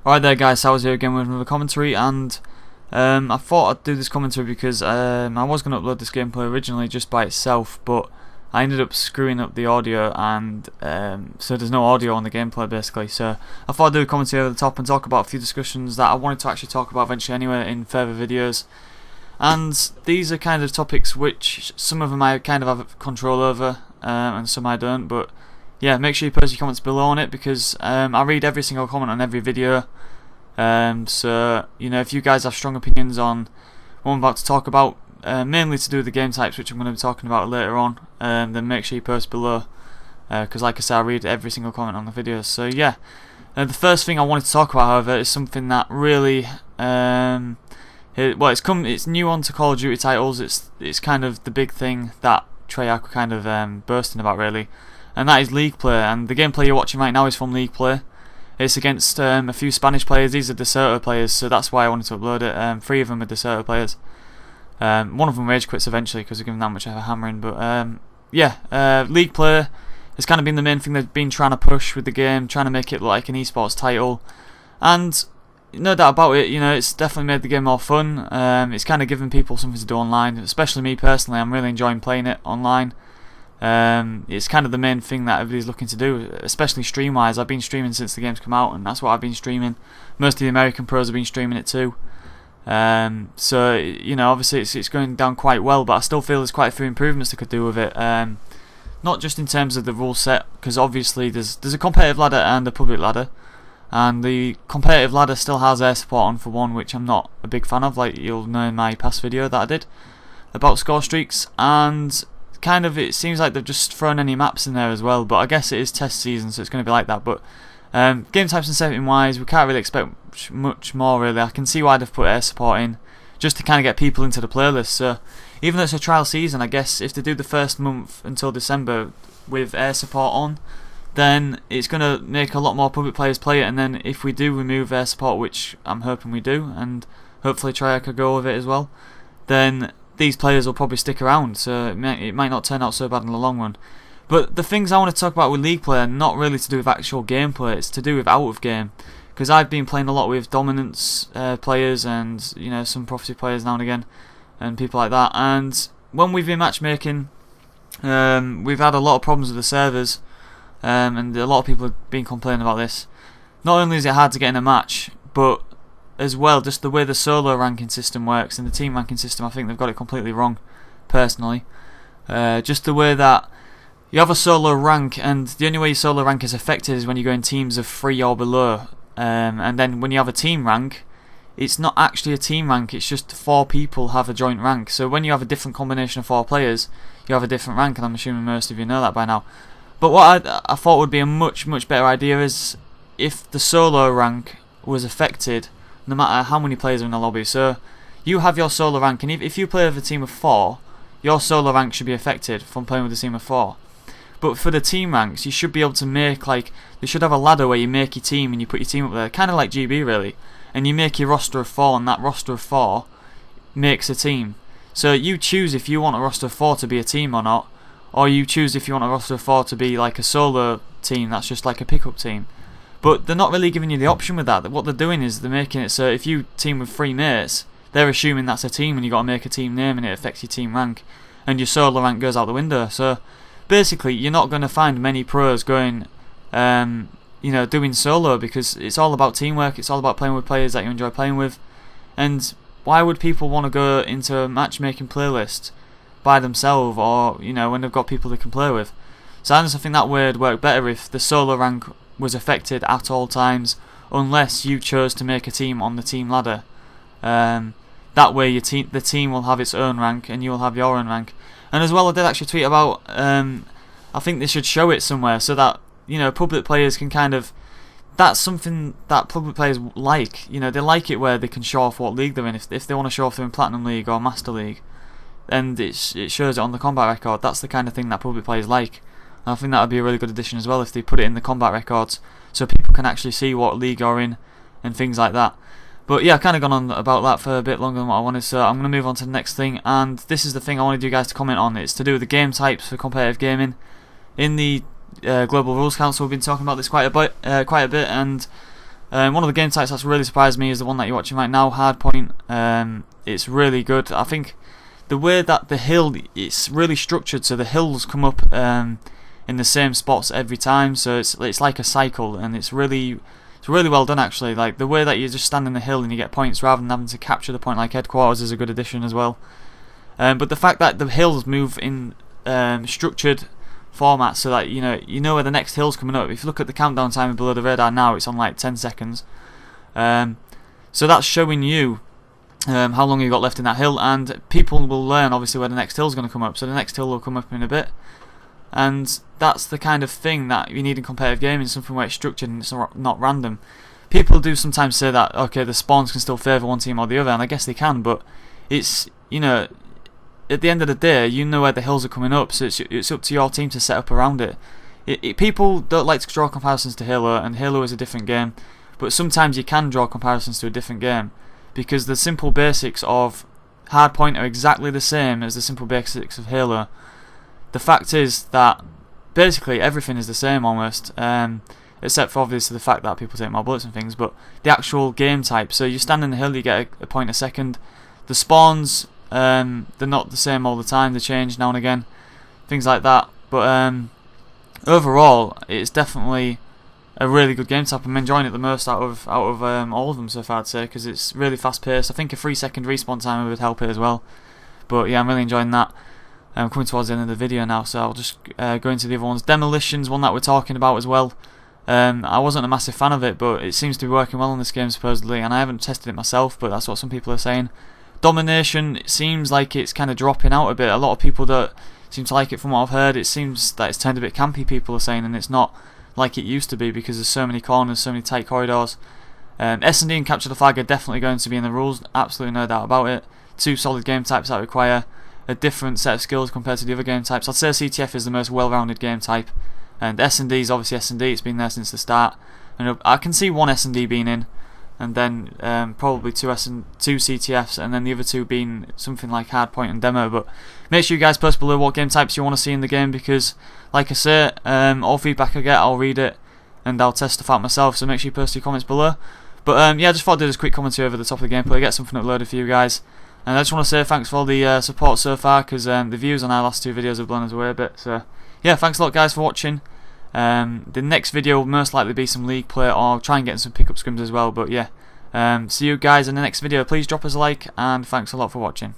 Alright there guys, Sowerz here again with another commentary, and I thought I'd do this commentary because I was going to upload this gameplay originally just by itself, but I ended up screwing up the audio, and so there's no audio on the gameplay basically. So I thought I'd do a commentary over the top and talk about a few discussions that I wanted to actually talk about eventually anyway in further videos. And these are kind of topics which some of them I kind of have control over, and some I don't, but yeah, make sure you post your comments below on it, because I read every single comment on every video. So you know, if you guys have strong opinions on what I'm about to talk about, mainly to do with the game types, which I'm going to be talking about later on, then make sure you post below, because like I said, I read every single comment on the videos. So yeah, the first thing I wanted to talk about, however, is something that really it's new onto Call of Duty titles. It's kind of the big thing that Treyarch were kind of bursting about really, and that is League play. And the gameplay you're watching right now is from League play. It's against a few Spanish players. These are Decerto players, so that's why I wanted to upload it. 3 of them are Decerto players. One of them rage quits eventually because they're given that much of a hammering. But yeah, League play has kind of been the main thing they've been trying to push with the game, trying to make it look like an esports title. And no doubt about it, you know, it's definitely made the game more fun. It's kind of given people something to do online, especially me personally. I'm really enjoying playing it online. It's kind of the main thing that everybody's looking to do, especially stream wise. I've been streaming since the game's come out, and that's what I've been streaming. Most of the American pros have been streaming it too. So you know, obviously it's going down quite well, but I still feel there's quite a few improvements they could do with it. Not just in terms of the rule set, because obviously there's a competitive ladder and a public ladder, and the competitive ladder still has air support on for one, which I'm not a big fan of, like you'll know in my past video that I did about score streaks. And kind of it seems like they've just thrown any maps in there as well, but I guess it is test season, so it's going to be like that. But game types and setting wise, we can't really expect much more really. I can see why they've put air support in, just to kind of get people into the playlist. So even though it's a trial season, I guess if they do the first month until December with air support on, then it's going to make a lot more public players play it. And then if we do remove air support, which I'm hoping we do, and hopefully Treyarch could go with it as well, then these players will probably stick around, so it might not turn out so bad in the long run. But the things I want to talk about with League play are not really to do with actual gameplay, it's to do with out of game. Because I've been playing a lot with dominance players, and you know, some prophecy players now and again, and people like that. And when we've been matchmaking, we've had a lot of problems with the servers, and a lot of people have been complaining about this. Not only is it hard to get in a match, but as well, just the way the solo ranking system works and the team ranking system, I think they've got it completely wrong, personally. Just the way that you have a solo rank, and the only way your solo rank is affected is when you go in teams of 3 or below. And then when you have a team rank, it's not actually a team rank, it's just 4 people have a joint rank. So when you have a different combination of 4 players, you have a different rank, and I'm assuming most of you know that by now. But what I thought would be a much better idea is if the solo rank was affected no matter how many players are in the lobby. So you have your solo rank, and if you play with a team of 4, your solo rank should be affected from playing with a team of 4. But for the team ranks, you should be able to make, like, you should have a ladder where you make your team and you put your team up there, kind of like GB really, and you make your roster of 4, and that roster of 4 makes a team. So you choose if you want a roster of 4 to be a team or not, or you choose if you want a roster of 4 to be like a solo team that's just like a pickup team. But they're not really giving you the option with that. What they're doing is they're making it so if you team with 3 mates, they're assuming that's a team, and you got to make a team name, and it affects your team rank, and your solo rank goes out the window. So basically, you're not going to find many pros going, you know, doing solo, because it's all about teamwork. It's all about playing with players that you enjoy playing with. And why would people want to go into a matchmaking playlist by themselves, or you know, when they've got people they can play with? So I just think that way would work better if the solo rank was affected at all times, unless you chose to make a team on the team ladder. That way the team will have its own rank, and you will have your own rank. And as well, I did actually tweet about, I think they should show it somewhere, so that, you know, public players can kind of, that's something that public players like. You know, they like it where they can show off what league they're in. If they want to show off they're in Platinum League or Master League, and it shows it on the combat record. That's the kind of thing that public players like. I think that would be a really good addition as well if they put it in the combat records, so people can actually see what league you're in and things like that. But yeah, I've kind of gone on about that for a bit longer than what I wanted, so I'm going to move on to the next thing. And this is the thing I wanted you guys to comment on. It's to do with the game types for competitive gaming. In the Global Rules Council, we've been talking about this quite a bit, and One of the game types that's really surprised me is the one that you're watching right now, Hardpoint. It's really good. I think the way that the hill, it's really structured, so the hills come up in the same spots every time, so it's like a cycle, and it's really well done actually. Like the way that you just stand in the hill and you get points rather than having to capture the point like Headquarters is a good addition as well. But the fact that the hills move in structured format, so that you know where the next hill's coming up. If you look at the countdown timer below the radar now, it's on like 10 seconds. So that's showing you how long you've got left in that hill, and people will learn obviously where the next hill's going to come up. So the next hill will come up in a bit, and that's the kind of thing that you need in competitive gaming, something where it's structured and it's not random. People do sometimes say that okay, the spawns can still favour one team or the other, and I guess they can, but it's at the end of the day, you know where the hills are coming up, so it's up to your team to set up around it. People don't like to draw comparisons to Halo, and Halo is a different game, but sometimes you can draw comparisons to a different game, because the simple basics of Hardpoint are exactly the same as the simple basics of Halo. The fact is that basically everything is the same almost, except for obviously the fact that people take more bullets and things, but the actual game type. So you stand in the hill, you get a point a second. The spawns, they're not the same all the time, they change now and again, things like that. But overall, it's definitely a really good game type. I'm enjoying it the most out of all of them so far, I'd say, because it's really fast paced. I think a 3-second respawn timer would help it as well. But yeah, I'm really enjoying that. I'm coming towards the end of the video now, so I'll just go into the other ones. Demolition's one that we're talking about as well. I wasn't a massive fan of it, but it seems to be working well in this game supposedly, and I haven't tested it myself, but that's what some people are saying. Domination, it seems like it's kind of dropping out a bit. A lot of people don't seem to like it from what I've heard. It seems that it's turned a bit campy, people are saying, and it's not like it used to be because there's so many corners, so many tight corridors. S&D and Capture the Flag are definitely going to be in the rules, absolutely no doubt about it. Two solid game types that require a different set of skills compared to the other game types. I'd say CTF is the most well-rounded game type, and S&D is obviously S&D, it's been there since the start. And I can see one S&D being in, and then probably two CTFs, and then the other two being something like Hardpoint and Demo. But make sure you guys post below what game types you want to see in the game, because like I say, all feedback I get, I'll read it and I'll test stuff out myself, so make sure you post your comments below. But yeah, I just thought I'd do this quick commentary over the top of the gameplay, get something uploaded for you guys. And I just want to say thanks for all the support so far, because the views on our last two videos have blown us away a bit. So yeah, thanks a lot guys for watching. The next video will most likely be some league play, or I'll try and get some pickup scrims as well. But yeah, see you guys in the next video. Please drop us a like, and thanks a lot for watching.